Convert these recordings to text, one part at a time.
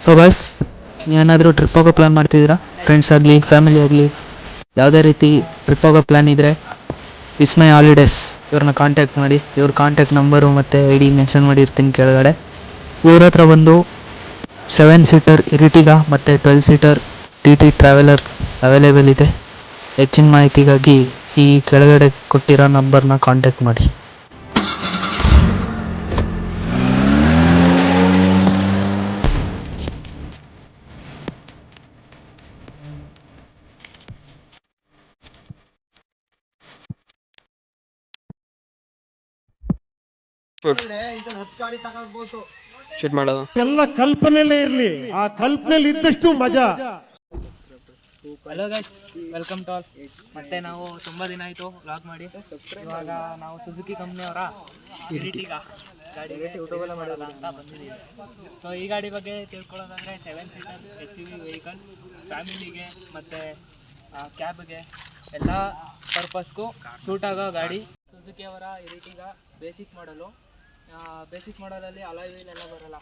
So bus ನೀವೇನಾದರೂ trip ಹೋಗೋ plan ಮಾಡ್ತಿದ್ದೀರಾ? ಫ್ರೆಂಡ್ಸ್ ಆಗಲಿ ಫ್ಯಾಮಿಲಿ ಆಗಲಿ ಯಾವುದೇ ರೀತಿ ಟ್ರಿಪ್ ಹೋಗೋ ಪ್ಲ್ಯಾನ್ ಇದ್ದರೆ ವಿಸ್ಮಯ ಹಾಲಿಡೇಸ್ ಇವ್ರನ್ನ ಕಾಂಟ್ಯಾಕ್ಟ್ ಮಾಡಿ. ಇವ್ರ ಕಾಂಟ್ಯಾಕ್ಟ್ ನಂಬರು ಮತ್ತು ಐ ಡಿ ಮೆನ್ಷನ್ ಮಾಡಿರ್ತೀನಿ ಕೆಳಗಡೆ. ಇವ್ರ ಹತ್ರ ಬಂದು 7 ಸೀಟರ್ ಇರಿಟಿಗಾ ಮತ್ತು 12 seater T T traveller available ಇದೆ. ಹೆಚ್ಚಿನ ಮಾಹಿತಿಗಾಗಿ ಈ ಕೆಳಗಡೆ ಕೊಟ್ಟಿರೋ ನಂಬರ್ನ ಕಾಂಟ್ಯಾಕ್ಟ್ ಮಾಡಿ. ಶೂಟ್ ಮಾಡೋದು ಎಲ್ಲ ಕಲ್ಪನೆಯಲ್ಲೇ ಇರ್ಲಿ, ಆ ಕಲ್ಪನೆಯಲ್ಲಿ ಇದ್ದಷ್ಟು ಮಜಾ. Hello guys, welcome to all. ಮತ್ತೆ ನಾವು ತುಂಬ ದಿನ ಆಯಿತು ವ್ಲಾಗ್ ಮಾಡಿ. ಇವಾಗ ನಾವು ಸುಜುಕಿ ಕಂಪ್ನಿಯವರ ಇರಿಟಿಗಾ ಗಾಡಿ ಯೂಟ್ಯೂಬೆಲ್ಲ ಮಾಡೋಲ್ಲ ಅಂತ ಬಂದಿದ್ದೀವಿ. ಸೊ ಈ ಗಾಡಿ ಬಗ್ಗೆ ತಿಳ್ಕೊಳ್ಳೋದಂದರೆ 7 ಸೀಟರ್ SUV ವೆಹಿಕಲ್, ಫ್ಯಾಮಿಲಿಗೆ ಮತ್ತು ಕ್ಯಾಬ್ಗೆ ಎಲ್ಲ ಪರ್ಪಸ್ಗೂ ಸೂಟ್ ಆಗೋ ಗಾಡಿ. ಸುಜುಕಿಯವರ ಇರಿಟಿಗಾ ಬೇಸಿಕ್ ಮಾಡಲಲ್ಲಿ ಅಲಾಯ್ ವೀಲ್ ಎಲ್ಲ ಬರೋಲ್ಲ.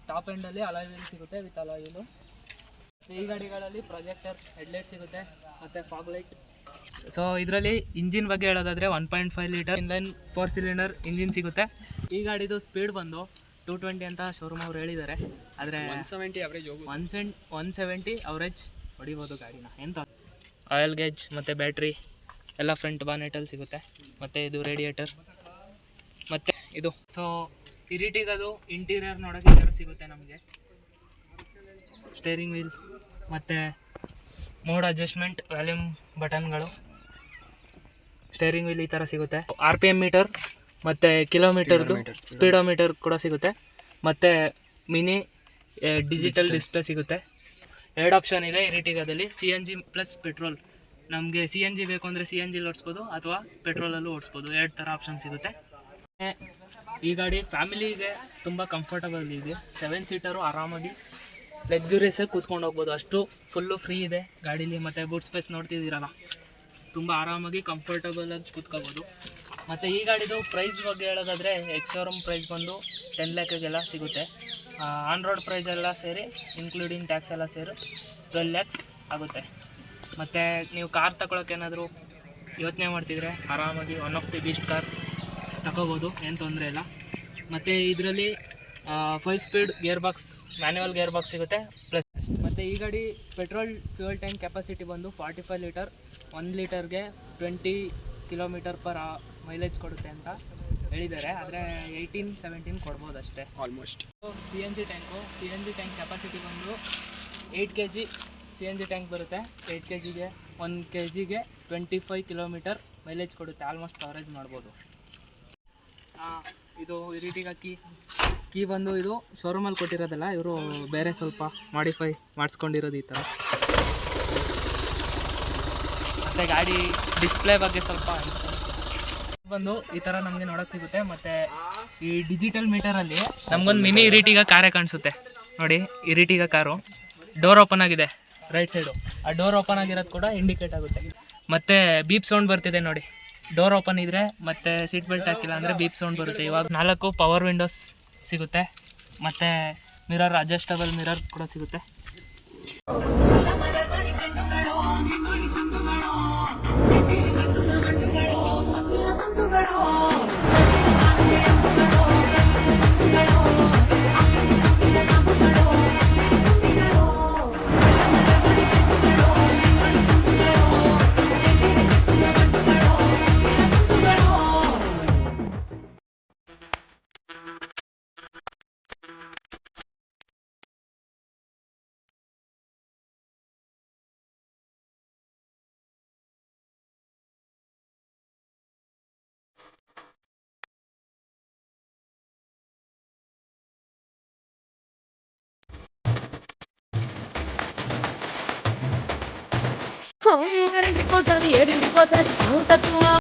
ಟಾಪ್ ಎಂಡಲ್ಲಿ ಅಲಾಯ್ ವೀಲ್ ಸಿಗುತ್ತೆ ವಿತ್ ಅಲಾಯ್ ವೀಲು. ಈ ಗಾಡಿಗಳಲ್ಲಿ ಪ್ರೊಜೆಕ್ಟರ್ ಹೆಡ್ಲೈಟ್ ಸಿಗುತ್ತೆ ಮತ್ತು ಫಾಗ್ ಲೈಟ್. ಸೊ ಇದರಲ್ಲಿ ಇಂಜಿನ್ ಬಗ್ಗೆ ಹೇಳೋದಾದರೆ 1.5 ಲೀಟರ್ ಇನ್ಲೈನ್ 4 ಸಿಲಿಂಡರ್ ಇಂಜಿನ್ ಸಿಗುತ್ತೆ. ಈ ಗಾಡಿದು ಸ್ಪೀಡ್ ಬಂದು 220 ಅಂತ ಶೋರೂಮ್ ಅವ್ರು ಹೇಳಿದ್ದಾರೆ. ಆದರೆ 170 ಅವರೇಜ್ 170 ಅವರೇಜ್ ಹೊಡಿಬೋದು ಗಾಡಿನ. ಎಂತ ಆಯಿಲ್ ಗೇಜ್ ಮತ್ತು ಬ್ಯಾಟ್ರಿ ಎಲ್ಲ ಫ್ರಂಟ್ ಬಾನೆಟಲ್ಲಿ ಸಿಗುತ್ತೆ. ಮತ್ತು ಇದು ರೇಡಿಯೇಟರ್ ಮತ್ತು ಇದು. ಸೊ ಇರಿಟಿಗದು ಇಂಟೀರಿಯರ್ ನೋಡೋಕ್ಕೆ ಈ ಥರ ಸಿಗುತ್ತೆ ನಮಗೆ. ಸ್ಟೇರಿಂಗ್ ವೀಲ್ ಮತ್ತು ಮೋಡ್ ಅಡ್ಜಸ್ಟ್ಮೆಂಟ್ ವ್ಯಾಲ್ಯೂಮ್ ಬಟನ್ಗಳು. ಸ್ಟೇರಿಂಗ್ ವೀಲ್ ಈ ಥರ ಸಿಗುತ್ತೆ. RPM ಮೀಟರ್ ಮತ್ತು ಕಿಲೋಮೀಟರ್ದು ಸ್ಪೀಡೋಮೀಟರ್ ಕೂಡ ಸಿಗುತ್ತೆ. ಮತ್ತು ಮಿನಿ ಡಿಜಿಟಲ್ ಡಿಸ್ಪ್ಲೇ ಸಿಗುತ್ತೆ. 2 ಆಪ್ಷನ್ ಇದೆ ಇರಿಟಿಗಾದಲ್ಲಿ, CNG ಪ್ಲಸ್ ಪೆಟ್ರೋಲ್. ನಮಗೆ CNG ಬೇಕು ಅಂದರೆ CNG ಓಡಿಸ್ಬೋದು ಅಥವಾ ಪೆಟ್ರೋಲಲ್ಲೂ ಓಡಿಸ್ಬೋದು. 2 ಥರ ಆಪ್ಷನ್ ಸಿಗುತ್ತೆ. ಈ ಗಾಡಿ ಫ್ಯಾಮಿಲಿಗೆ ತುಂಬ ಕಂಫರ್ಟಬಲ್ ಇದೆ. 7 ಸೀಟರು ಆರಾಮಾಗಿ ಲಕ್ಸುರಿಯಸ್ಸಾಗಿ ಕೂತ್ಕೊಂಡು ಹೋಗ್ಬೋದು. ಅಷ್ಟು ಫುಲ್ಲು ಫ್ರೀ ಇದೆ ಗಾಡೀಲಿ. ಮತ್ತು ಬೂಟ್ ಸ್ಪೇಸ್ ನೋಡ್ತಿದ್ದೀರಲ್ಲ, ತುಂಬ ಆರಾಮಾಗಿ ಕಂಫರ್ಟಬಲಾಗಿ ಕೂತ್ಕೋಬೋದು. ಮತ್ತು ಈ ಗಾಡಿದು ಪ್ರೈಸ್ ಬಗ್ಗೆ ಹೇಳೋದಾದರೆ ಎಕ್ಸ್ ಶೋರೂಮ್ ಪ್ರೈಸ್ ಬಂದು 10 ಲ್ಯಾಕ್ಗೆಲ್ಲ ಸಿಗುತ್ತೆ. ಆನ್ ರೋಡ್ ಪ್ರೈಸ್ ಎಲ್ಲ ಸೇರಿ ಇನ್ಕ್ಲೂಡಿಂಗ್ ಟ್ಯಾಕ್ಸ್ ಎಲ್ಲ ಸೇರಿ 12 ಲ್ಯಾಕ್ಸ್ ಆಗುತ್ತೆ. ಮತ್ತು ನೀವು ಕಾರ್ ತಗೊಳಕ್ಕೆ ಏನಾದರೂ ಯೋಚನೆ ಮಾಡ್ತಿದ್ರೆ ಆರಾಮಾಗಿ one of the best car ತಗೋಬೋದು, ಏನು ತೊಂದರೆ ಇಲ್ಲ. ಮತ್ತು ಇದರಲ್ಲಿ 5 speed gear box, manual gear box ಸಿಗುತ್ತೆ ಪ್ಲಸ್. ಮತ್ತು ಈ ಗಾಡಿ ಪೆಟ್ರೋಲ್ ಫ್ಯೂಯಲ್ ಟ್ಯಾಂಕ್ ಕೆಪಾಸಿಟಿ ಬಂದು 45 ಲೀಟರ್, 1 ಲೀಟರ್ಗೆ 20 ಕಿಲೋಮೀಟರ್ ಪರ್ ಮೈಲೇಜ್ ಕೊಡುತ್ತೆ ಅಂತ ಹೇಳಿದ್ದಾರೆ. ಆದರೆ 18-17 ಕೊಡ್ಬೋದು ಅಷ್ಟೇ ಆಲ್ಮೋಸ್ಟ್. CNG ಟ್ಯಾಂಕ್ ಕೆಪಾಸಿಟಿ ಬಂದು 8 kg CNG ಟ್ಯಾಂಕ್ ಬರುತ್ತೆ. 8 kgಗೆ 1 kgಗೆ 25 ಕಿಲೋಮೀಟರ್ ಮೈಲೇಜ್ ಕೊಡುತ್ತೆ. ಆಲ್ಮೋಸ್ಟ್ ಕವರೇಜ್ ಮಾಡ್ಬೋದು. ಇದು ಇರಿಟಿಗಾ ಕೀ ಬಂದು ಇದು ಶೋರೂಮಲ್ಲಿ ಕೊಟ್ಟಿರೋದಲ್ಲ, ಇವರು ಬೇರೆ ಸ್ವಲ್ಪ ಮಾಡಿಫೈ ಮಾಡಿಸ್ಕೊಂಡಿರೋದು ಈ ಥರ. ಮತ್ತು ಗಾಡಿ ಡಿಸ್ಪ್ಲೇ ಬಗ್ಗೆ ಸ್ವಲ್ಪ ಬಂದು ಈ ಥರ ನಮಗೆ ನೋಡೋಕ್ಕೆ ಸಿಗುತ್ತೆ. ಮತ್ತು ಈ ಡಿಜಿಟಲ್ ಮೀಟರಲ್ಲಿ ನಮಗೊಂದು ಮಿನಿ ಇರಿಟಿಗಾ ಕಾರೇ ಕಾಣಿಸುತ್ತೆ ನೋಡಿ. ಇರಿಟಿಗಾ ಕಾರು ಡೋರ್ ಓಪನ್ ಆಗಿದೆ ರೈಟ್ ಸೈಡು. ಆ ಡೋರ್ ಓಪನ್ ಆಗಿರೋದು ಕೂಡ ಇಂಡಿಕೇಟ್ ಆಗುತ್ತೆ. ಮತ್ತು ಬೀಪ್ ಸೌಂಡ್ ಬರ್ತಿದೆ ನೋಡಿ. ಡೋರ್ ಓಪನ್ ಇದ್ದರೆ ಮತ್ತು ಸೀಟ್ ಬೆಲ್ಟ್ ಹಾಕಿಲ್ಲ ಅಂದರೆ ಬೀಪ್ ಸೌಂಡ್ ಬರುತ್ತೆ. ಇವಾಗ 4 ಪವರ್ ವಿಂಡೋಸ್ ಸಿಗುತ್ತೆ. ಮತ್ತು ಮಿರರ್, ಅಡ್ಜಸ್ಟಬಲ್ ಮಿರರ್ ಕೂಡ ಸಿಗುತ್ತೆ.